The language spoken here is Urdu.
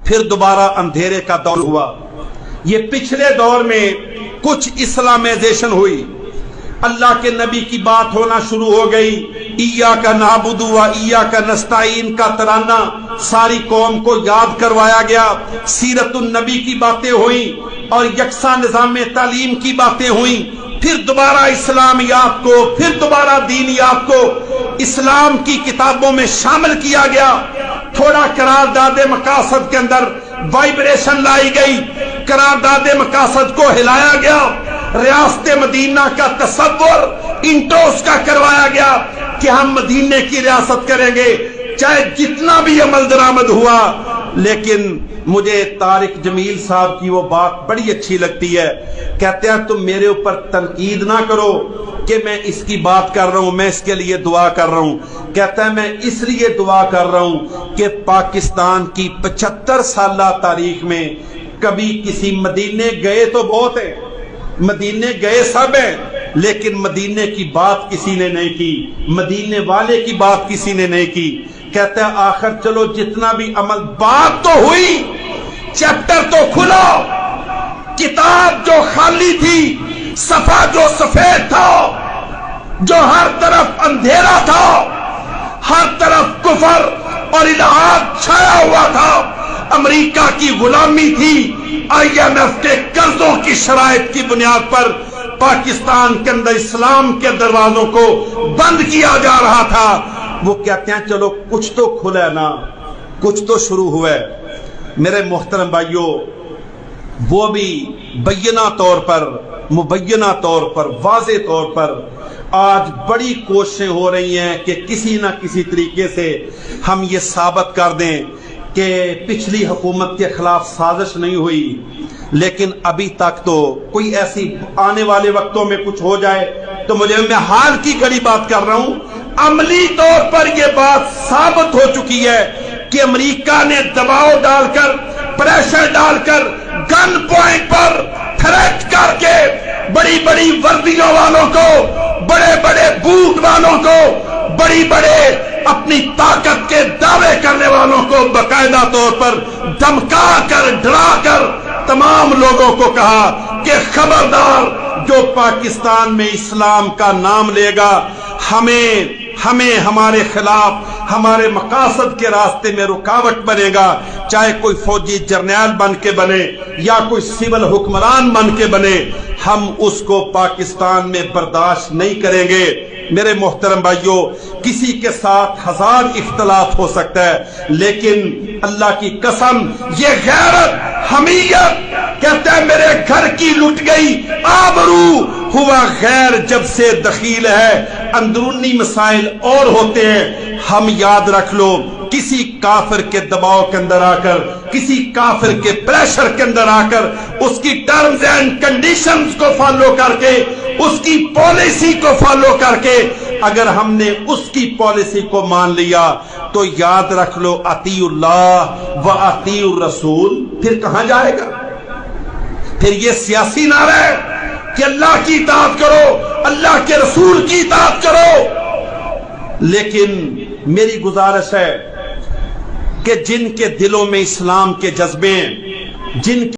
پھر دوبارہ اندھیرے کا دور ہوا. یہ پچھلے دور میں کچھ اسلامائزیشن ہوئی، اللہ کے نبی کی بات ہونا شروع ہو گئی. ایاک نعبد و ایاک نستعین کا ترانہ ساری قوم کو یاد کروایا گیا. سیرت النبی کی باتیں ہوئیں اور یکساں نظام تعلیم کی باتیں ہوئیں. پھر دوبارہ اسلامیات کو، پھر دوبارہ دینیات کو اسلام کی کتابوں میں شامل کیا گیا. تھوڑا قرارداد مقاصد کے اندر وائبریشن لائی گئی، قرارداد مقاصد کو ہلایا گیا. ریاست مدینہ کا تصور انٹوس کا کروایا گیا کہ ہم مدینے کی ریاست کریں گے چاہے جتنا بھی عمل درآمد ہوا. لیکن مجھے طارق جمیل صاحب کی وہ بات بڑی اچھی لگتی ہے. کہتے ہیں تم میرے اوپر تنقید نہ کرو کہ میں اس کی بات کر رہا ہوں، میں اس کے لیے دعا کر رہا ہوں. کہتا ہے میں اس لیے دعا کر رہا ہوں کہ پاکستان کی 75 سالہ تاریخ میں کبھی کسی مدینے گئے تو بہت ہیں، مدینے گئے سب ہیں، لیکن مدینے کی بات کسی نے نہیں کی، مدینے والے کی بات کسی نے نہیں کی. کہتا ہے آخر چلو جتنا بھی عمل، بات تو ہوئی، چیپٹر تو کھلا، کتاب جو خالی تھی، صفحہ جو سفید تھا، جو ہر طرف اندھیرا تھا، ہر طرف کفر اور الحاد چھایا ہوا تھا، امریکہ کی غلامی تھی، IMF کے قرضوں کی شرائط کی بنیاد پر پاکستان کے اندر اسلام کے دروازوں کو بند کیا جا رہا تھا. وہ کہتے ہیں چلو کچھ تو کھلا ہے نا، کچھ تو شروع ہوا ہے. میرے محترم بھائیوں، وہ بھی بینہ طور پر، مبینہ طور پر، واضح طور پر آج بڑی کوششیں ہو رہی ہیں کہ کسی نہ کسی طریقے سے ہم یہ ثابت کر دیں کہ پچھلی حکومت کے خلاف سازش نہیں ہوئی. لیکن ابھی تک تو کوئی ایسی، آنے والے وقتوں میں کچھ ہو جائے تو میں حال کی گھڑی بات کر رہا ہوں، عملی طور پر یہ بات ثابت ہو چکی ہے کہ امریکہ نے دباؤ ڈال کر، پریشر ڈال کر، گن پوائنٹ پر تھریٹ کر کے بڑی بڑی وردیوں والوں کو، بڑے بڑے بوٹ والوں کو، بڑی بڑے اپنی طاقت کے دعوے کرنے والوں کو باقاعدہ طور پر دھمکا کر، ڈرا کر تمام لوگوں کو کہا کہ خبردار جو پاکستان میں اسلام کا نام لے گا، ہمیں ہمارے خلاف، ہمارے مقاصد کے راستے میں رکاوٹ بنے گا، چاہے کوئی فوجی جرنیل بن کے بنے یا کوئی سول حکمران بن کے بنے، ہم اس کو پاکستان میں برداشت نہیں کریں گے. میرے محترم بھائیوں، کسی کے ساتھ ہزار اختلاف ہو سکتا ہے، لیکن اللہ کی قسم یہ غیرت، حمیت، کہتا ہے میرے گھر کی لٹ گئی آبرو، ہوا غیر جب سے دخیل ہے، اندرونی مسائل اور ہوتے ہیں. ہم یاد رکھ لو، کسی کافر کے دباؤ کے اندر آ کر، کسی کافر کے پریشر کے اندر آ کر، اس کی ٹرمز اینڈ کنڈیشنز کو فالو کر کے، اس کی پالیسی کو فالو کر کے اگر ہم نے اس کی پالیسی کو مان لیا تو یاد رکھ لو اطیع اللہ و اطیع الرسول پھر کہاں جائے گا؟ پھر یہ سیاسی نعرہ ہے کہ اللہ کی اطاعت کرو، اللہ کے رسول کی اطاعت کرو. لیکن میری گزارش ہے کہ جن کے دلوں میں اسلام کے جذبے ہیں، جن